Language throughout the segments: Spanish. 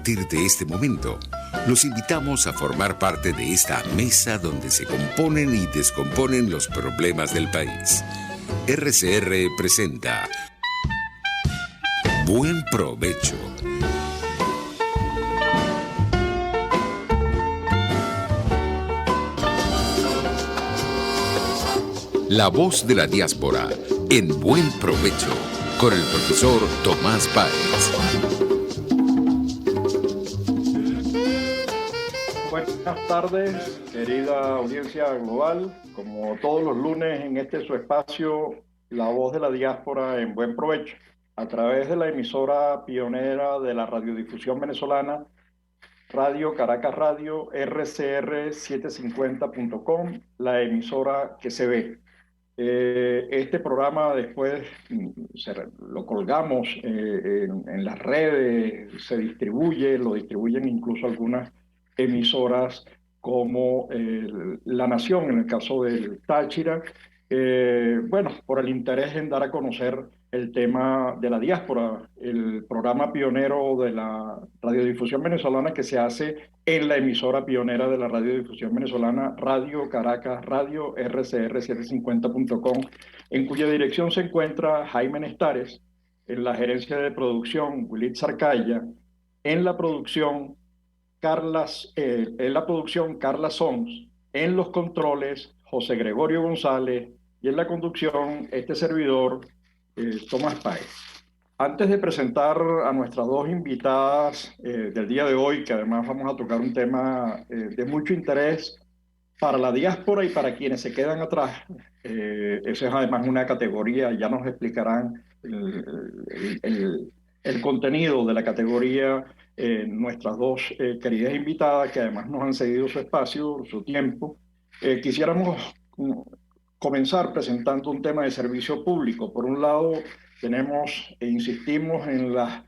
partir de este momento, los invitamos a formar parte de esta mesa donde se componen y descomponen los problemas del país. RCR presenta Buen Provecho. La voz de la diáspora en Buen Provecho con el profesor Tomás Páez. Buenas tardes, querida audiencia global. Como todos los lunes en este su espacio, La voz de la diáspora en Buen Provecho, a través de la emisora pionera de la radiodifusión venezolana, Radio Caracas Radio, rcr750.com, la emisora que se ve. Este programa después lo colgamos en las redes, se distribuye, lo distribuyen incluso algunas emisoras como La Nación, en el caso del Táchira, bueno, por el interés en dar a conocer el tema de la diáspora, el programa pionero de la radiodifusión venezolana que se hace en la emisora pionera de la radiodifusión venezolana, Radio Caracas Radio, rcr750.com, en cuya dirección se encuentra Jaime Nestares, en la gerencia de producción, Willy Zarcaya, en la producción, Carla Sons, en los controles, José Gregorio González, y en la conducción, este servidor, Tomás Páez. Antes de presentar a nuestras dos invitadas del día de hoy, que además vamos a tocar un tema de mucho interés para la diáspora y para quienes se quedan atrás, esa es además una categoría, ya nos explicarán el contenido de la categoría nuestras dos queridas invitadas, que además nos han cedido su espacio, su tiempo. Quisiéramos comenzar presentando un tema de servicio público. Por un lado, tenemos e insistimos en la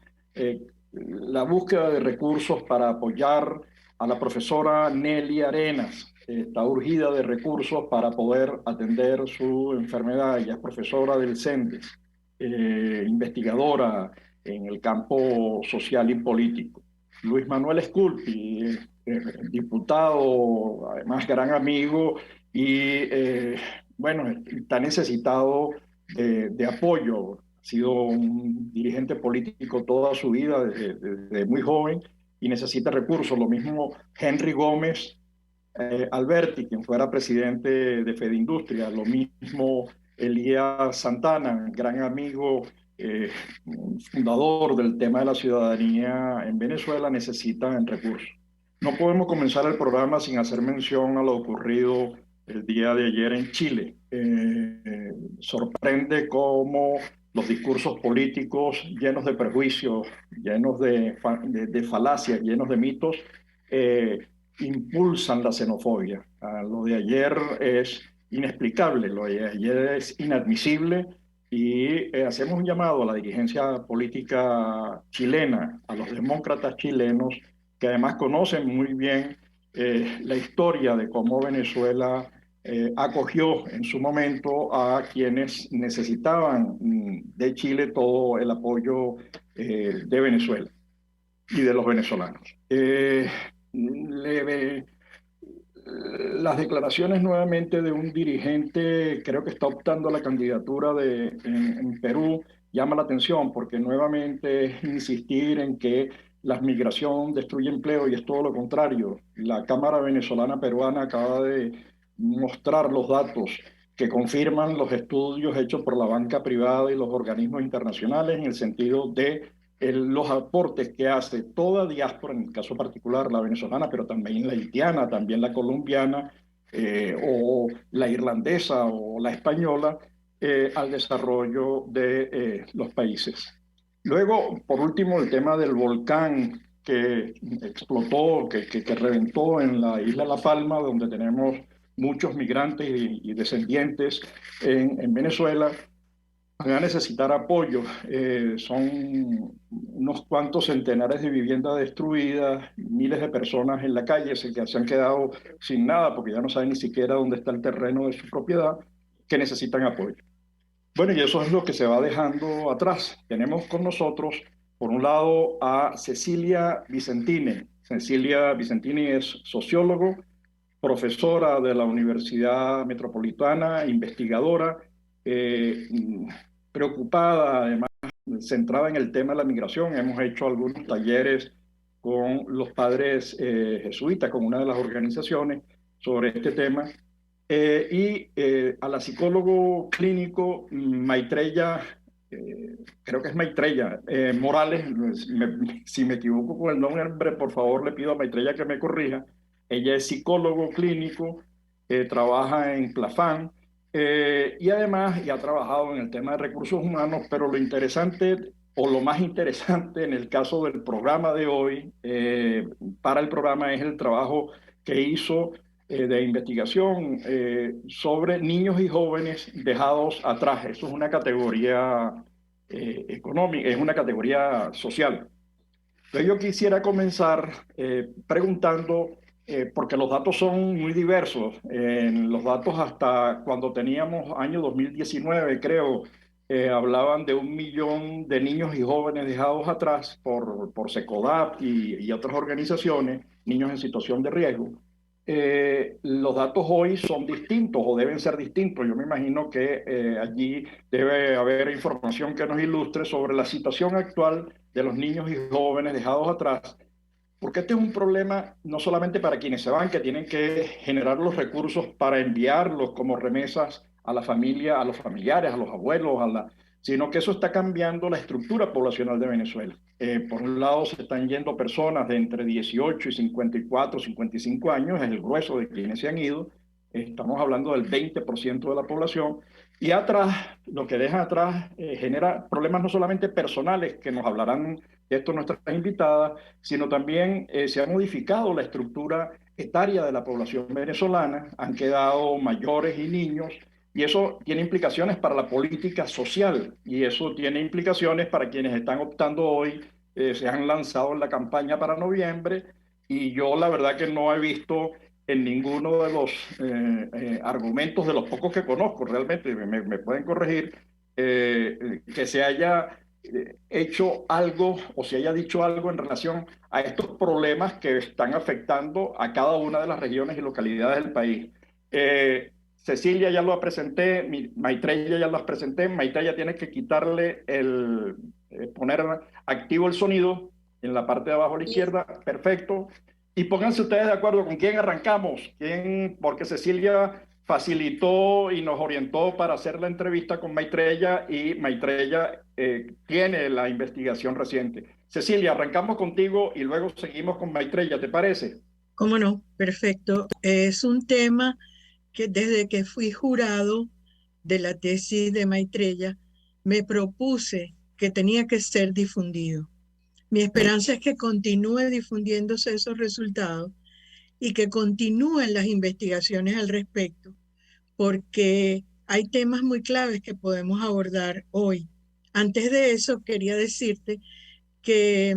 búsqueda de recursos para apoyar a la profesora Nelly Arenas. Está urgida de recursos para poder atender su enfermedad. Ella es profesora del CENDES, investigadora en el campo social y político. Luis Manuel Sculpi, diputado, además gran amigo, y bueno, está necesitado de apoyo. Ha sido un dirigente político toda su vida, desde muy joven, y necesita recursos. Lo mismo Henry Gómez Alberti, quien fuera presidente de Fedindustria. Lo mismo Elías Santana, gran amigo, fundador del tema de la ciudadanía en Venezuela, necesitan recursos. No podemos comenzar el programa sin hacer mención a lo ocurrido el día de ayer en Chile. Sorprende cómo los discursos políticos llenos de prejuicios, llenos de falacias, llenos de mitos, impulsan la xenofobia. Lo de ayer es inexplicable, lo de ayer es inadmisible, y hacemos un llamado a la dirigencia política chilena, a los demócratas chilenos, que además conocen muy bien la historia de cómo Venezuela acogió en su momento a quienes necesitaban de Chile todo el apoyo de Venezuela y de los venezolanos. Las declaraciones nuevamente de un dirigente, creo que está optando a la candidatura en Perú, llama la atención porque nuevamente es insistir en que la migración destruye empleo, y es todo lo contrario. La Cámara Venezolana Peruana acaba de mostrar los datos que confirman los estudios hechos por la banca privada y los organismos internacionales en el sentido de los aportes que hace toda diáspora, en el caso particular la venezolana, pero también la haitiana, también la colombiana, o la irlandesa o la española, al desarrollo de los países. Luego, por último, el tema del volcán que explotó, que reventó en la isla La Palma, donde tenemos muchos migrantes y descendientes en Venezuela. Van a necesitar apoyo. Son unos cuantos centenares de viviendas destruidas, miles de personas en la calle que se han quedado sin nada porque ya no saben ni siquiera dónde está el terreno de su propiedad, que necesitan apoyo. Bueno, y eso es lo que se va dejando atrás. Tenemos con nosotros Por un lado, a Cecilia Vicentini. Cecilia Vicentini es sociólogo, profesora de la Universidad Metropolitana, investigadora, eh, preocupada, además, centrada en el tema de la migración. Hemos hecho algunos talleres con los padres jesuitas, con una de las organizaciones sobre este tema. A la psicólogo clínico Maitreya, creo que es Maitreya Morales, si me equivoco con el nombre, por favor le pido a Maitreya que me corrija. Ella es psicólogo clínico, trabaja en Plafán y además ha trabajado en el tema de recursos humanos, pero lo interesante o lo más interesante en el caso del programa de hoy, para el programa es el trabajo que hizo de investigación sobre niños y jóvenes dejados atrás. Eso es una categoría económica, es una categoría social. Entonces yo quisiera comenzar preguntando, porque los datos son muy diversos. Los datos hasta cuando teníamos año 2019, creo, hablaban de 1 millón de niños y jóvenes dejados atrás por SECODAP y otras organizaciones, niños en situación de riesgo. Los datos hoy son distintos o deben ser distintos. Yo me imagino que allí debe haber información que nos ilustre sobre la situación actual de los niños y jóvenes dejados atrás, porque este es un problema no solamente para quienes se van, que tienen que generar los recursos para enviarlos como remesas a la familia, a los familiares, a los abuelos, sino que eso está cambiando la estructura poblacional de Venezuela. Por un lado, se están yendo personas de entre 18 y 54, 55 años, es el grueso de quienes se han ido. Estamos hablando del 20% de la población. Y atrás, lo que deja atrás genera problemas no solamente personales, que nos hablarán de esto nuestras invitadas, sino también se ha modificado la estructura etaria de la población venezolana, han quedado mayores y niños, y eso tiene implicaciones para la política social, y eso tiene implicaciones para quienes están optando hoy, se han lanzado en la campaña para noviembre, y yo la verdad que no he visto en ninguno de los argumentos, de los pocos que conozco realmente, me pueden corregir, que se haya hecho algo o se haya dicho algo en relación a estos problemas que están afectando a cada una de las regiones y localidades del país. Cecilia ya lo presenté, Maitreya ya lo presenté. Maitreya tiene que quitarle poner activo el sonido en la parte de abajo a la izquierda, perfecto. Y pónganse ustedes de acuerdo con quién arrancamos, porque Cecilia facilitó y nos orientó para hacer la entrevista con Maitreya y Maitreya tiene la investigación reciente. Cecilia, arrancamos contigo y luego seguimos con Maitreya, ¿te parece? ¿Cómo no? Perfecto. Es un tema que desde que fui jurado de la tesis de Maitreya, me propuse que tenía que ser difundido. Mi esperanza es que continúe difundiéndose esos resultados y que continúen las investigaciones al respecto, porque hay temas muy claves que podemos abordar hoy. Antes de eso, quería decirte que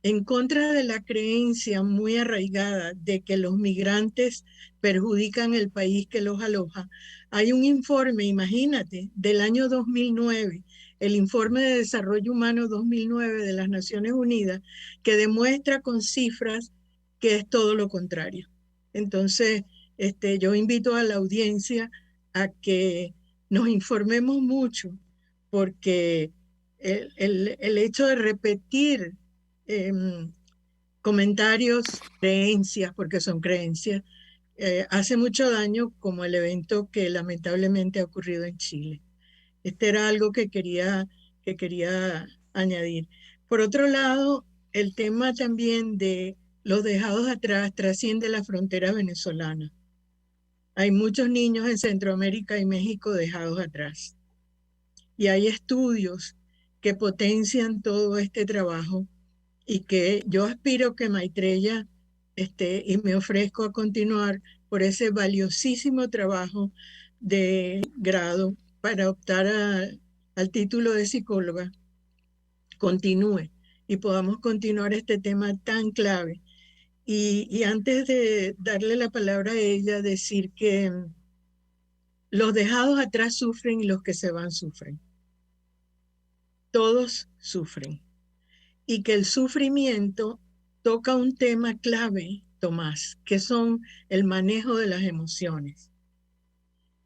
en contra de la creencia muy arraigada de que los migrantes perjudican el país que los aloja, hay un informe, imagínate, del año 2009, el Informe de Desarrollo Humano 2009 de las Naciones Unidas, que demuestra con cifras que es todo lo contrario. Entonces, yo invito a la audiencia a que nos informemos mucho, porque el hecho de repetir eh, comentarios, creencias, porque son creencias, hace mucho daño, como el evento que lamentablemente ha ocurrido en Chile. Este era algo que quería añadir. Por otro lado, el tema también de los dejados atrás trasciende la frontera venezolana. Hay muchos niños en Centroamérica y México dejados atrás. Y hay estudios que potencian todo este trabajo y que yo aspiro que Maitreya y me ofrezco a continuar por ese valiosísimo trabajo de grado para optar al título de psicóloga, continúe y podamos continuar este tema tan clave. Y antes de darle la palabra a ella, decir que los dejados atrás sufren y los que se van sufren. Todos sufren. y que el sufrimiento toca un tema clave, Tomás, que son el manejo de las emociones.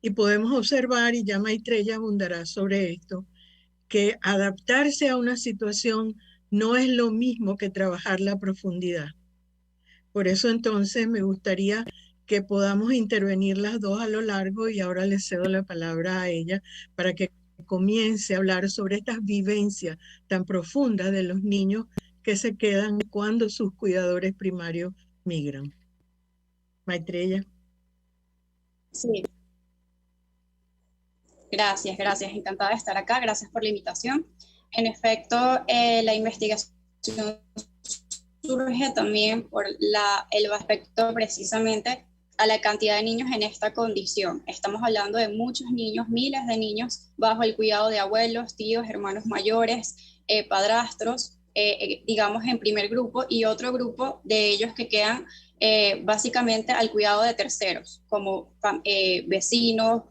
Y podemos observar, y ya Maitreya abundará sobre esto, que adaptarse a una situación no es lo mismo que trabajar la profundidad. Por eso entonces me gustaría que podamos intervenir las dos a lo largo y ahora le cedo la palabra a ella para que comience a hablar sobre estas vivencias tan profundas de los niños que se quedan cuando sus cuidadores primarios migran. Maitreya. Sí, gracias. Encantada de estar acá. Gracias por la invitación. En efecto, la investigación surge también por el aspecto precisamente a la cantidad de niños en esta condición. Estamos hablando de muchos niños, miles de niños bajo el cuidado de abuelos, tíos, hermanos mayores, padrastros, digamos en primer grupo, y otro grupo de ellos que quedan básicamente al cuidado de terceros, como vecinos,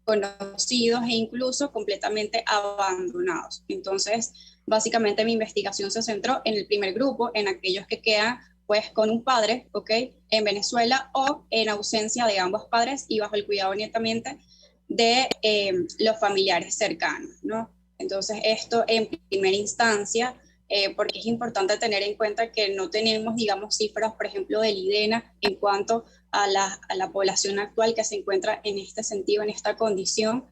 conocidos e incluso completamente abandonados. Entonces, básicamente mi investigación se centró en el primer grupo, en aquellos que quedan pues con un padre, ¿ok? En Venezuela o en ausencia de ambos padres y bajo el cuidado netamente de los familiares cercanos, ¿no? Entonces, esto en primera instancia, porque es importante tener en cuenta que no tenemos, digamos, cifras, por ejemplo, del IDENA en cuanto a la población actual que se encuentra en este sentido, en esta condición,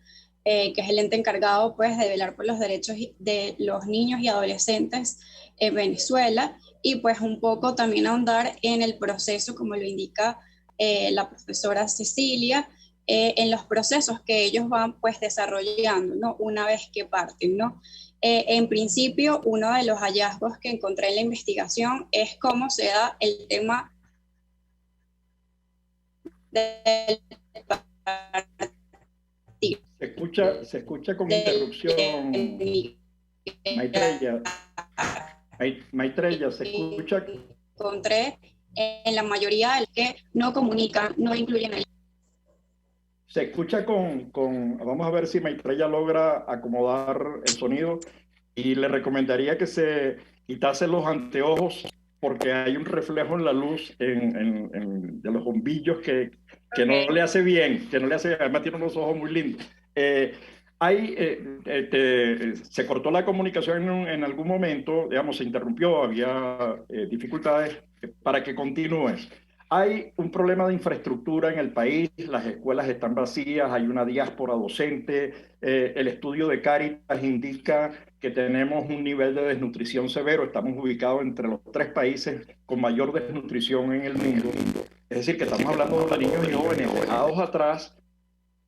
que es el ente encargado pues, de velar por los derechos de los niños y adolescentes en Venezuela, y pues un poco también ahondar en el proceso, como lo indica la profesora Cecilia, en los procesos que ellos van pues desarrollando, ¿no? Una vez que parten, ¿no? En principio, uno de los hallazgos que encontré en la investigación es cómo se da el tema del partido. Se escucha con interrupción, Maitreya. Maitreya, se escucha. Encontré en la mayoría de los que no comunican, no incluyen el... Se escucha vamos a ver si Maitreya logra acomodar el sonido, y le recomendaría que se quitase los anteojos porque hay un reflejo en la luz de los bombillos que no le hace bien, además tiene unos ojos muy lindos. Se cortó la comunicación en algún momento, digamos, se interrumpió, había dificultades para que continúes. Hay un problema de infraestructura en el país, las escuelas están vacías, hay una diáspora docente, el estudio de Cáritas indica que tenemos un nivel de desnutrición severo, estamos ubicados entre los 3 países con mayor desnutrición en el mundo. Es decir, que estamos hablando de niños y jóvenes dejados atrás,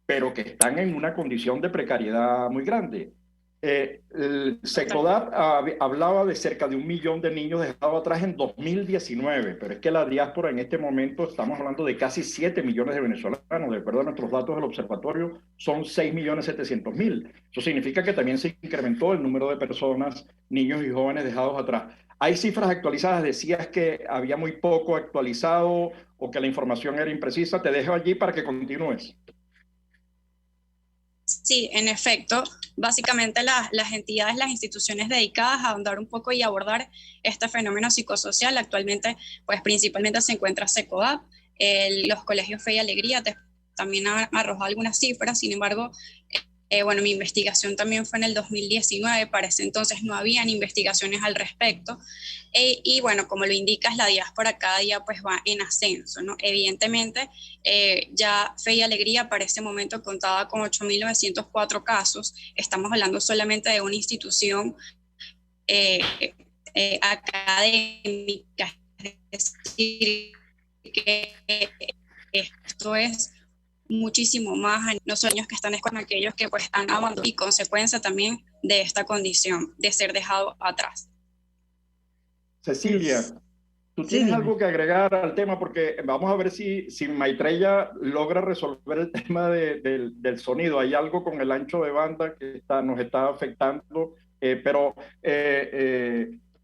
pero que están en una condición de precariedad muy grande. El SECODAP hablaba de cerca de 1 millón de niños dejados atrás en 2019, pero es que la diáspora en este momento estamos hablando de casi 7 millones de venezolanos. De acuerdo a nuestros datos del observatorio, son 6.700.000. Eso significa que también se incrementó el número de personas, niños y jóvenes dejados atrás. Hay cifras actualizadas, decías que había muy poco actualizado o que la información era imprecisa. Te dejo allí para que continúes. Sí, en efecto, básicamente las entidades, las instituciones dedicadas a ahondar un poco y abordar este fenómeno psicosocial, actualmente, pues principalmente se encuentra SECODAP, los colegios Fe y Alegría también arrojó algunas cifras, sin embargo, bueno, mi investigación también fue en el 2019, para ese entonces no habían investigaciones al respecto, y bueno, como lo indicas, la diáspora cada día pues va en ascenso, ¿no? Evidentemente, ya Fe y Alegría para ese momento contaba con 8.904 casos, estamos hablando solamente de una institución académica, es decir, que esto es muchísimo más, los sueños que están con aquellos que pues han abandonado y consecuencia también de esta condición de ser dejado atrás. Cecilia, ¿tú tienes algo que agregar al tema? Porque vamos a ver si Maitreya logra resolver el tema del sonido. Hay algo con el ancho de banda que nos está afectando, pero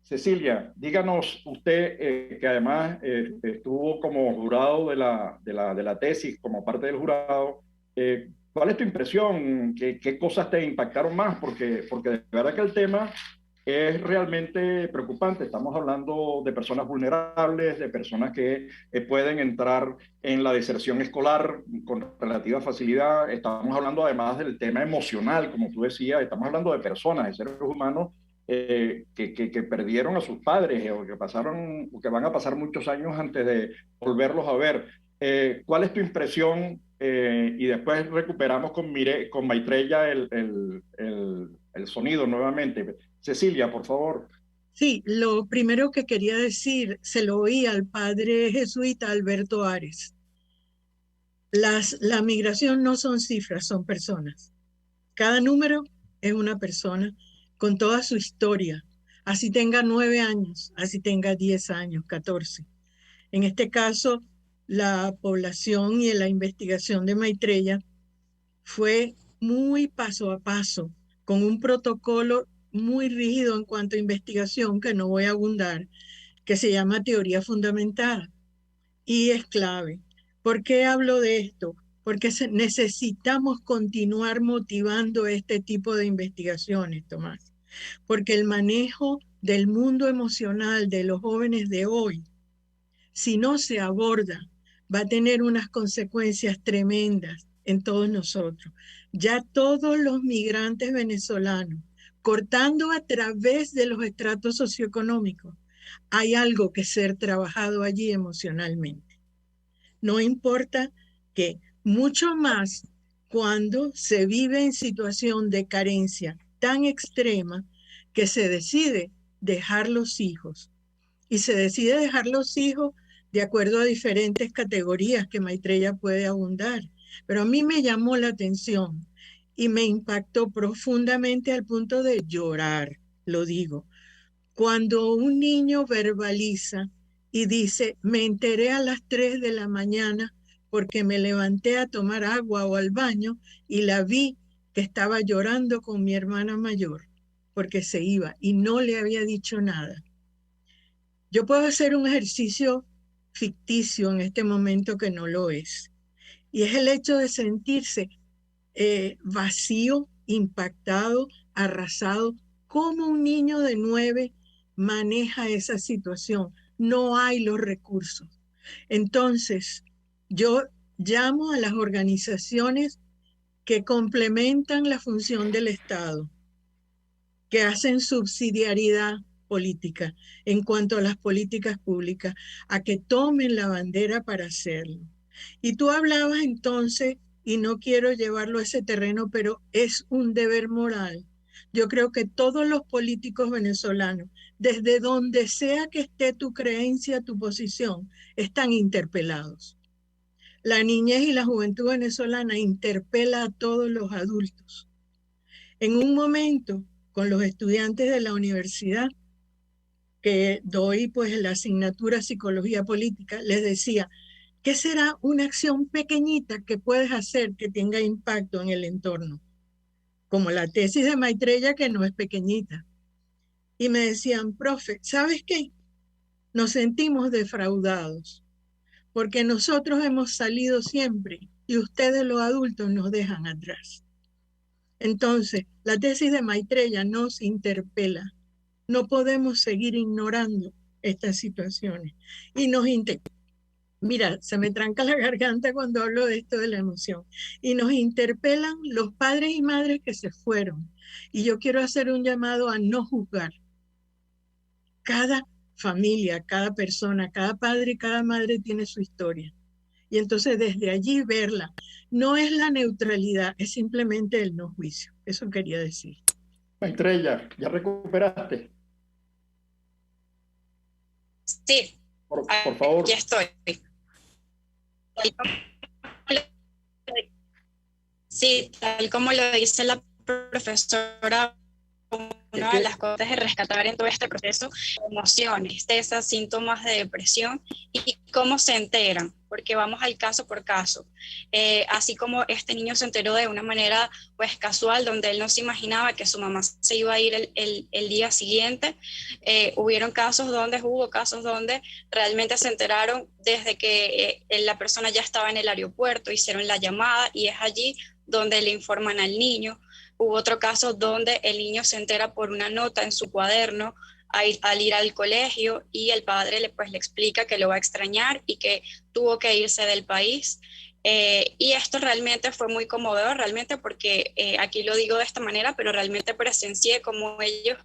Cecilia, díganos usted, que además estuvo como jurado de la tesis, como parte del jurado, ¿cuál es tu impresión? ¿Qué cosas te impactaron más? Porque de verdad que el tema es realmente preocupante. Estamos hablando de personas vulnerables, de personas que pueden entrar en la deserción escolar con relativa facilidad. Estamos hablando además del tema emocional, como tú decías, estamos hablando de personas, de seres humanos que perdieron a sus padres o que pasaron, o que van a pasar muchos años antes de volverlos a ver. ¿Cuál es tu impresión? Y después recuperamos con Maitreya el sonido nuevamente. Cecilia, por favor. Sí, lo primero que quería decir, se lo oí al padre jesuita Alberto Ares. La migración no son cifras, son personas. Cada número es una persona con toda su historia, así tenga 9 años, así tenga 10 años, 14. En este caso, la población y la investigación de Maitreya fue muy paso a paso, con un protocolo muy rígido en cuanto a investigación, que no voy a abundar, que se llama teoría fundamentada. Y es clave. ¿Por qué hablo de esto? Porque necesitamos continuar motivando este tipo de investigaciones, Tomás. Porque el manejo del mundo emocional de los jóvenes de hoy, si no se aborda, va a tener unas consecuencias tremendas en todos nosotros. Ya todos los migrantes venezolanos, cortando a través de los estratos socioeconómicos, hay algo que ser trabajado allí emocionalmente. No importa que, mucho más cuando se vive en situación de carencia tan extrema que se decide dejar los hijos. Y se decide dejar los hijos de acuerdo a diferentes categorías que Maitreya puede abundar. Pero a mí me llamó la atención y me impactó profundamente al punto de llorar, lo digo. Cuando un niño verbaliza y dice, me enteré a las 3 de la mañana porque me levanté a tomar agua o al baño y la vi que estaba llorando con mi hermana mayor porque se iba y no le había dicho nada. Yo puedo hacer un ejercicio ficticio en este momento que no lo es. Y es el hecho de sentirse vacío, impactado, arrasado. ¿Cómo un niño de 9 maneja esa situación? No hay los recursos. Entonces, yo llamo a las organizaciones que complementan la función del Estado, que hacen subsidiariedad política en cuanto a las políticas públicas, a que tomen la bandera para hacerlo. Y tú hablabas entonces, y no quiero llevarlo a ese terreno, pero es un deber moral. Yo creo que todos los políticos venezolanos, desde donde sea que esté tu creencia, tu posición, están interpelados. La niñez y la juventud venezolana interpela a todos los adultos. En un momento, con los estudiantes de la universidad, que doy pues la asignatura Psicología Política, les decía, ¿qué será una acción pequeñita que puedes hacer que tenga impacto en el entorno? Como la tesis de Maitreya, que no es pequeñita. Y me decían, profe, ¿sabes qué? Nos sentimos defraudados, porque nosotros hemos salido siempre y ustedes los adultos nos dejan atrás. Entonces, la tesis de Maitreya nos interpela. No podemos seguir ignorando estas situaciones. Y mira, se me tranca la garganta cuando hablo de esto de la emoción. Y nos interpelan los padres y madres que se fueron. Y yo quiero hacer un llamado a no juzgar. Cada familia, cada persona, cada padre y cada madre tiene su historia. Y entonces desde allí verla. No es la neutralidad, es simplemente el no juicio. Eso quería decir. Maitreya, ¿ya recuperaste? Sí. Por favor. Ya estoy. Sí, tal como lo dice la profesora, una de las cosas es rescatar en todo este proceso emociones, esos síntomas de depresión y cómo se enteran, porque vamos al caso por caso. Así como este niño se enteró de una manera pues casual, donde él no se imaginaba que su mamá se iba a ir el día siguiente, hubo casos donde realmente se enteraron desde que la persona ya estaba en el aeropuerto, hicieron la llamada y es allí donde le informan al niño. Hubo otro caso donde el niño se entera por una nota en su cuaderno al ir al colegio y el padre le explica que lo va a extrañar y que tuvo que irse del país. Y esto realmente fue muy conmovedor, realmente porque aquí lo digo de esta manera, pero realmente presencié cómo ellos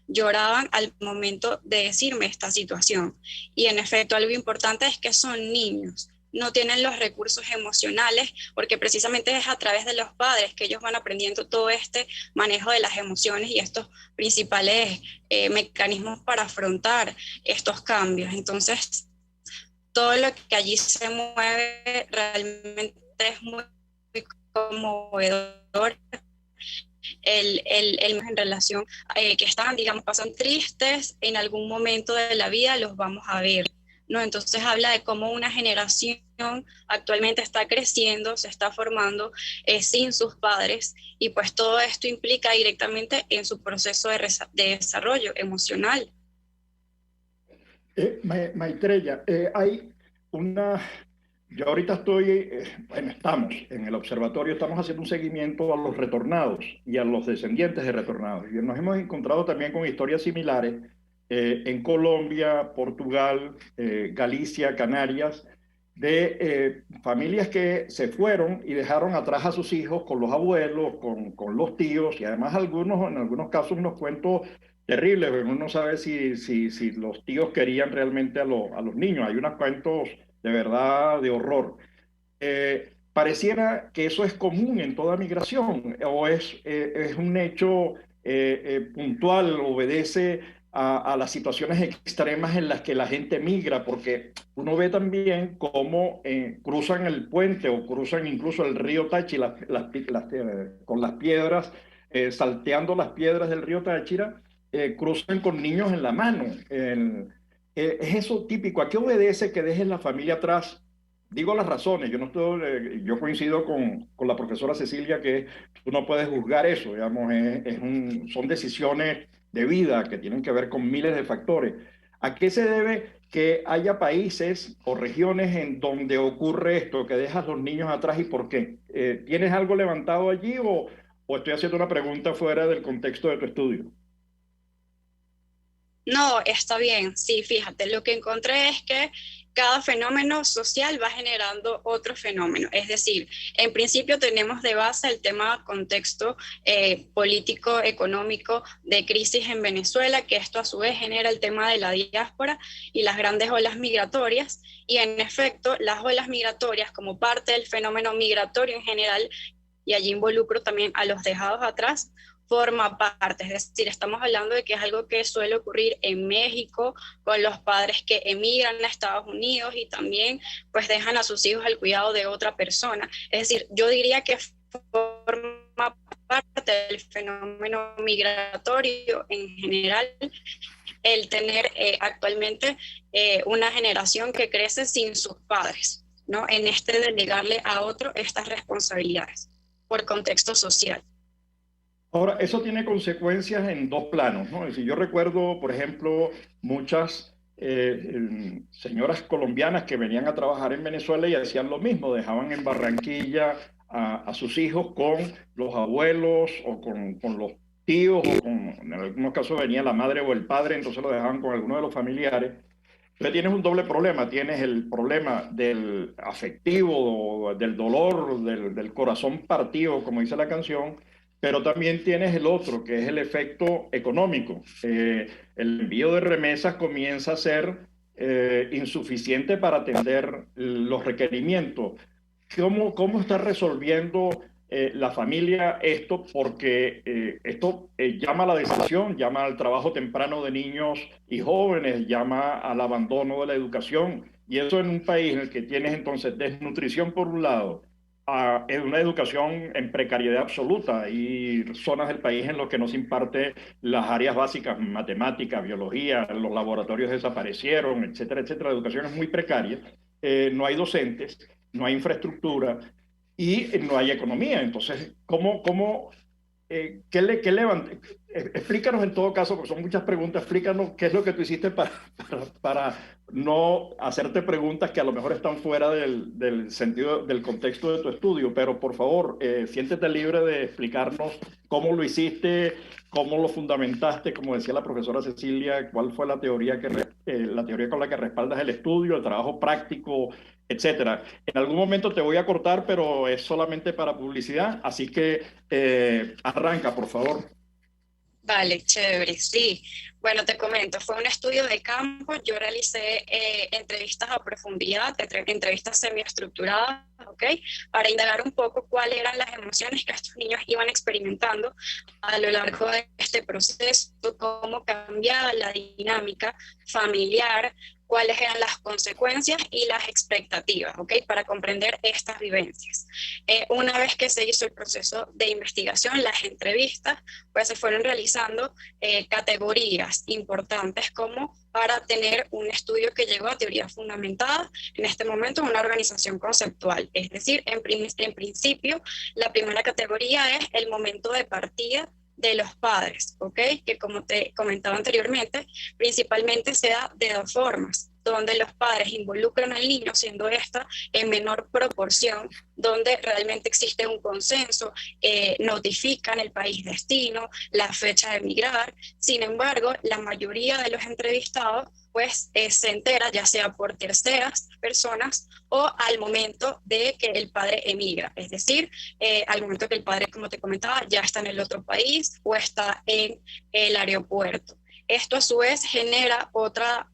lloraban al momento de decirme esta situación. Y en efecto, algo importante es que son niños, no tienen los recursos emocionales, porque precisamente es a través de los padres que ellos van aprendiendo todo este manejo de las emociones y estos principales mecanismos para afrontar estos cambios. Entonces, todo lo que allí se mueve realmente es muy conmovedor. En relación que están, digamos, pasan tristes, en algún momento de la vida los vamos a ver, ¿no? Entonces habla de cómo una generación actualmente está creciendo, se está formando sin sus padres, y pues todo esto implica directamente en su proceso de desarrollo emocional. Maitreya, hay una... Yo ahorita estoy, bueno, estamos en el observatorio, estamos haciendo un seguimiento a los retornados y a los descendientes de retornados. Y nos hemos encontrado también con historias similares en Colombia, Portugal, Galicia, Canarias, de familias que se fueron y dejaron atrás a sus hijos con los abuelos, con los tíos, y además en algunos casos unos cuentos terribles, uno no sabe si los tíos querían realmente a los niños. Hay unos cuentos de verdad de horror. Pareciera que eso es común en toda migración, o es un hecho puntual, obedece a las situaciones extremas en las que la gente migra, porque uno ve también cómo cruzan el puente o cruzan incluso el río Táchira con las piedras, salteando las piedras del río Táchira, cruzan con niños en la mano. Es eso típico. ¿A qué obedece que dejes la familia atrás? Digo las razones. Yo coincido con la profesora Cecilia que tú no puedes juzgar eso. Digamos, son decisiones de vida que tienen que ver con miles de factores. ¿A qué se debe que haya países o regiones en donde ocurre esto, que dejas los niños atrás, y por qué? ¿Tienes algo levantado allí o estoy haciendo una pregunta fuera del contexto de tu estudio? No, está bien. Sí, fíjate, lo que encontré es que cada fenómeno social va generando otro fenómeno. Es decir, en principio tenemos de base el tema contexto político, económico de crisis en Venezuela, que esto a su vez genera el tema de la diáspora y las grandes olas migratorias. Y en efecto, las olas migratorias como parte del fenómeno migratorio en general, y allí involucro también a los dejados atrás, forma parte, es decir, estamos hablando de que es algo que suele ocurrir en México con los padres que emigran a Estados Unidos y también pues dejan a sus hijos al cuidado de otra persona. Es decir, yo diría que forma parte del fenómeno migratorio en general el tener actualmente una generación que crece sin sus padres, ¿no? En este delegarle a otro estas responsabilidades por contexto social. Ahora, eso tiene consecuencias en dos planos, ¿no? Es decir, yo recuerdo, por ejemplo, muchas señoras colombianas que venían a trabajar en Venezuela y hacían lo mismo, dejaban en Barranquilla a sus hijos con los abuelos o con los tíos, en algunos casos venía la madre o el padre, entonces lo dejaban con alguno de los familiares. Entonces tienes un doble problema, tienes el problema del afectivo, del dolor, del corazón partido, como dice la canción, pero también tienes el otro, que es el efecto económico. El envío de remesas comienza a ser insuficiente para atender los requerimientos. ¿Cómo está resolviendo la familia esto? Porque esto llama a la deserción, llama al trabajo temprano de niños y jóvenes, llama al abandono de la educación. Y eso en un país en el que tienes entonces desnutrición por un lado, es una educación en precariedad absoluta y zonas del país en las que no se imparte las áreas básicas, matemáticas, biología, los laboratorios desaparecieron, etcétera, etcétera. La educación es muy precaria, no hay docentes, no hay infraestructura y no hay economía. Entonces, ¿qué levanta? explícanos en todo caso, porque son muchas preguntas, explícanos qué es lo que tú hiciste para no hacerte preguntas que a lo mejor están fuera del sentido, del contexto de tu estudio, pero por favor, siéntete libre de explicarnos cómo lo hiciste, cómo lo fundamentaste, como decía la profesora Cecilia, cuál fue la teoría con la que respaldas el estudio, el trabajo práctico, etcétera. En algún momento te voy a cortar, pero es solamente para publicidad, así que arranca, por favor. Vale, chévere, sí. Bueno, te comento, fue un estudio de campo, yo realicé entrevistas a profundidad, entrevistas semiestructuradas, ¿ok? Para indagar un poco cuáles eran las emociones que estos niños iban experimentando a lo largo de este proceso, cómo cambiaba la dinámica familiar, cuáles eran las consecuencias y las expectativas, ¿ok? Para comprender estas vivencias. Una vez que se hizo el proceso de investigación, las entrevistas, pues se fueron realizando categorías importantes como para tener un estudio que llegó a teoría fundamentada, en este momento una organización conceptual. Es decir, en principio, la primera categoría es el momento de partida de los padres, ¿ok? Que como te comentaba anteriormente, principalmente se da de dos formas, donde los padres involucran al niño, siendo esta en menor proporción, donde realmente existe un consenso, notifican el país destino, la fecha de emigrar. Sin embargo, la mayoría de los entrevistados pues se entera ya sea por terceras personas o al momento de que el padre emigra, es decir, al momento que el padre, como te comentaba, ya está en el otro país o está en el aeropuerto. Esto a su vez genera otra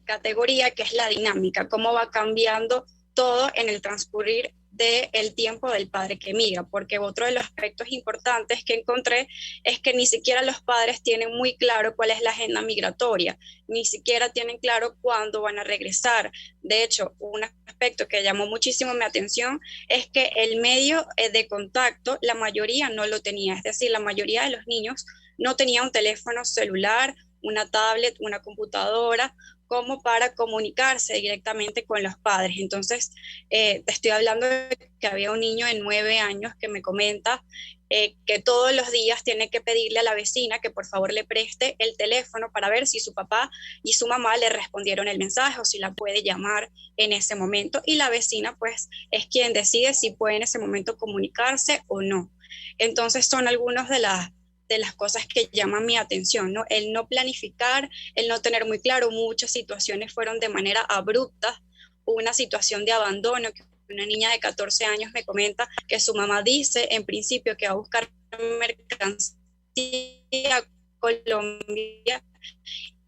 categoría que es la dinámica, cómo va cambiando todo en el transcurrir del tiempo del padre que emigra, porque otro de los aspectos importantes que encontré es que ni siquiera los padres tienen muy claro cuál es la agenda migratoria, ni siquiera tienen claro cuándo van a regresar. De hecho, un aspecto que llamó muchísimo mi atención es que el medio de contacto, la mayoría no lo tenía, es decir, la mayoría de los niños no tenía un teléfono celular, una tablet, una computadora, como para comunicarse directamente con los padres. Entonces, te estoy hablando de que había un niño de 9 años que me comenta que todos los días tiene que pedirle a la vecina que por favor le preste el teléfono para ver si su papá y su mamá le respondieron el mensaje o si la puede llamar en ese momento. Y la vecina, pues, es quien decide si puede en ese momento comunicarse o no. Entonces, son algunos de las cosas que llaman mi atención, ¿no? El no planificar, el no tener muy claro, muchas situaciones fueron de manera abrupta, una situación de abandono, que una niña de 14 años me comenta que su mamá dice en principio que va a buscar mercancía a Colombia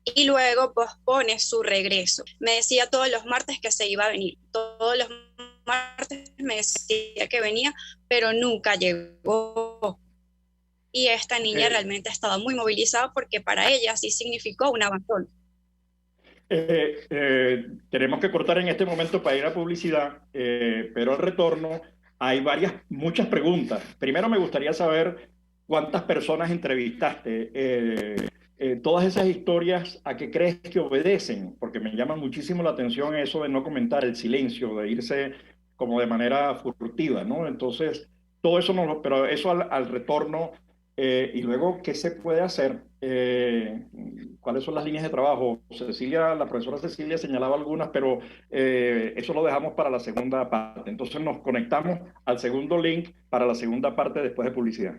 y luego pospone su regreso. Me decía todos los martes que se iba a venir, todos los martes me decía que venía, pero nunca llegó. Y esta niña realmente estaba muy movilizada porque para ella sí significó un abandono. Tenemos que cortar en este momento para ir a publicidad, pero al retorno hay muchas preguntas. Primero me gustaría saber cuántas personas entrevistaste. Todas esas historias, ¿a qué crees que obedecen? Porque me llama muchísimo la atención eso de no comentar, el silencio, de irse como de manera furtiva, ¿no? Entonces, todo eso, pero eso al retorno... y luego, ¿qué se puede hacer? ¿Cuáles son las líneas de trabajo? La profesora Cecilia señalaba algunas, pero eso lo dejamos para la segunda parte. Entonces nos conectamos al segundo link para la segunda parte después de publicidad.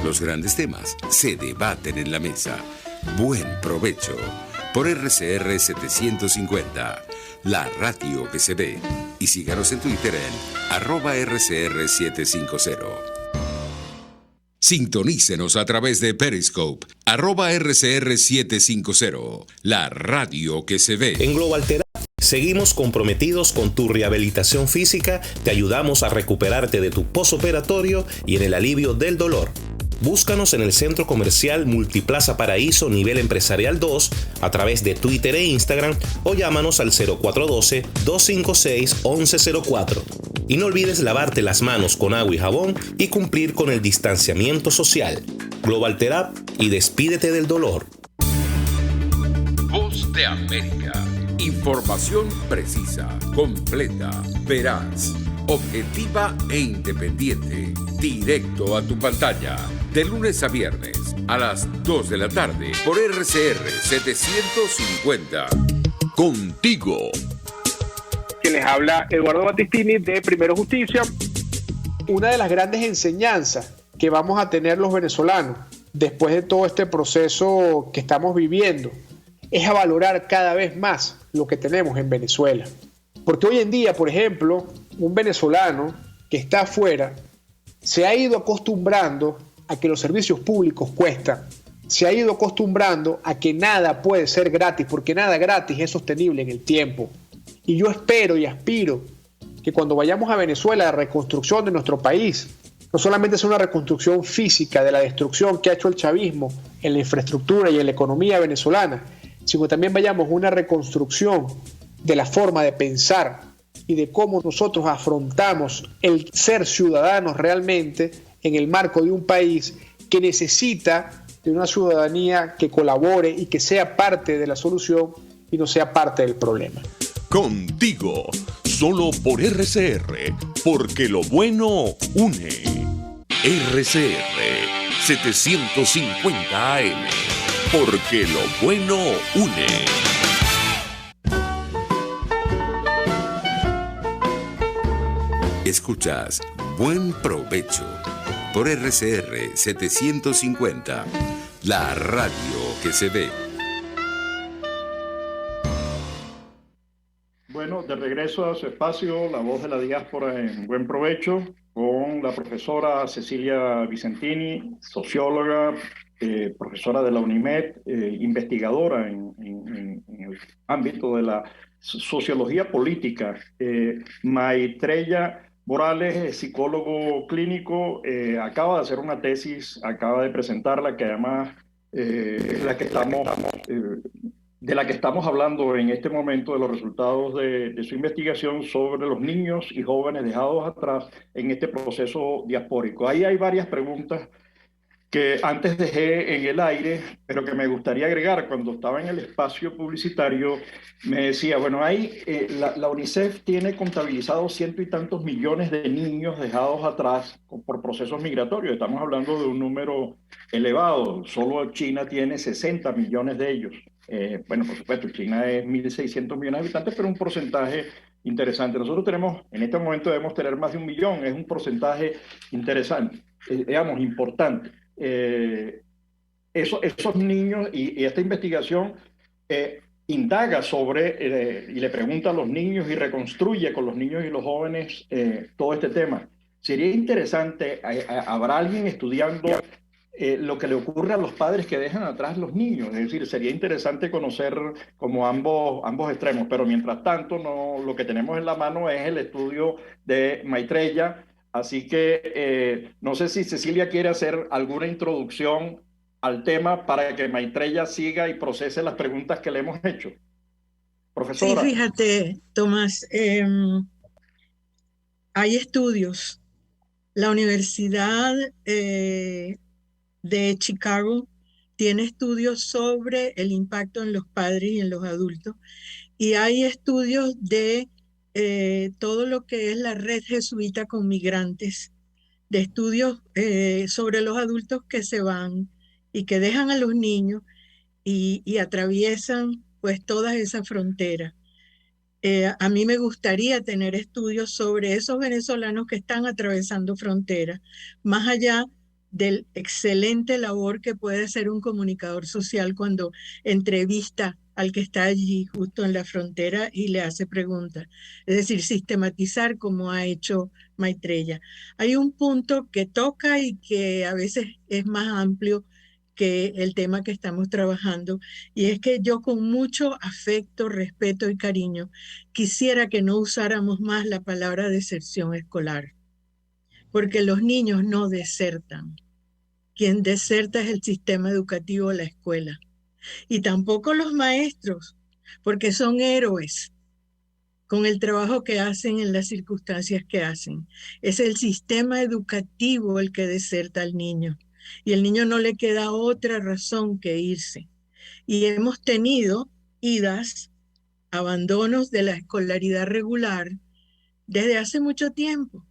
Los grandes temas se debaten en la mesa. Buen provecho por RCR 750. La radio que se ve. Y síganos en Twitter en @RCR750. Sintonícenos a través de Periscope, @RCR750. La radio que se ve. En Global Therapy seguimos comprometidos con tu rehabilitación física. Te ayudamos a recuperarte de tu posoperatorio y en el alivio del dolor. Búscanos en el Centro Comercial Multiplaza Paraíso Nivel Empresarial 2 a través de Twitter e Instagram o llámanos al 0412-256-1104. Y no olvides lavarte las manos con agua y jabón y cumplir con el distanciamiento social. Global Therapy y despídete del dolor. Voz de América. Información precisa, completa, veraz, objetiva e independiente. Directo a tu pantalla, de lunes a viernes, a las 2 de la tarde, por RCR 750. Contigo. Que les habla Eduardo Battistini de Primero Justicia. Una de las grandes enseñanzas que vamos a tener los venezolanos después de todo este proceso que estamos viviendo es a valorar cada vez más lo que tenemos en Venezuela. Porque hoy en día, por ejemplo, un venezolano que está afuera se ha ido acostumbrando a que los servicios públicos cuestan, se ha ido acostumbrando a que nada puede ser gratis, porque nada gratis es sostenible en el tiempo. Y yo espero y aspiro que cuando vayamos a Venezuela, la reconstrucción de nuestro país no solamente sea una reconstrucción física de la destrucción que ha hecho el chavismo en la infraestructura y en la economía venezolana, sino también vayamos a una reconstrucción de la forma de pensar y de cómo nosotros afrontamos el ser ciudadanos realmente en el marco de un país que necesita de una ciudadanía que colabore y que sea parte de la solución y no sea parte del problema. Contigo, solo por RCR, porque lo bueno une. RCR 750 AM, porque lo bueno une. Escuchas Buen Provecho por RCR 750, la radio que se ve. Bueno, de regreso a su espacio, La Voz de la Diáspora en Buen Provecho, con la profesora Cecilia Vicentini, socióloga, profesora de la UNIMED, investigadora en el ámbito de la sociología política. Maitreya Morales, psicólogo clínico, acaba de hacer una tesis, acaba de presentarla, que además es la que estamos... de la que estamos hablando en este momento, de los resultados de su investigación sobre los niños y jóvenes dejados atrás en este proceso diaspórico. Ahí hay varias preguntas que antes dejé en el aire, pero que me gustaría agregar. Cuando estaba en el espacio publicitario, me decía, bueno, la UNICEF tiene contabilizados 100 y tantos millones de niños dejados atrás por procesos migratorios. Estamos hablando de un número elevado. Solo China tiene 60 millones de ellos. Bueno, por supuesto, China es 1.600 millones de habitantes, pero un porcentaje interesante. Nosotros en este momento debemos tener más de 1 millón. Es un porcentaje interesante, digamos, importante. Esos niños y esta investigación indaga sobre y le pregunta a los niños y reconstruye con los niños y los jóvenes todo este tema. Sería interesante, ¿habrá alguien estudiando lo que le ocurre a los padres que dejan atrás los niños? Es decir, sería interesante conocer como ambos extremos, pero mientras tanto lo que tenemos en la mano es el estudio de Maitreya. Así que no sé si Cecilia quiere hacer alguna introducción al tema para que Maitreya siga y procese las preguntas que le hemos hecho. Profesora. Sí, fíjate, Tomás, hay estudios. La Universidad de Chicago tiene estudios sobre el impacto en los padres y en los adultos, y hay estudios de todo lo que es la red jesuita con migrantes, de estudios sobre los adultos que se van y que dejan a los niños y atraviesan pues todas esas fronteras. A mí me gustaría tener estudios sobre esos venezolanos que están atravesando fronteras, más allá del excelente labor que puede hacer un comunicador social cuando entrevista al que está allí justo en la frontera y le hace preguntas. Es decir, sistematizar como ha hecho Maitreya. Hay un punto que toca y que a veces es más amplio que el tema que estamos trabajando, y es que yo con mucho afecto, respeto y cariño quisiera que no usáramos más la palabra deserción escolar, porque los niños no desertan. Quien deserta es el sistema educativo, la escuela, y tampoco los maestros, porque son héroes con el trabajo que hacen en las circunstancias que hacen. Es el sistema educativo el que deserta al niño, y el niño no le queda otra razón que irse. Y hemos tenido idas, abandonos de la escolaridad regular, desde hace mucho tiempo,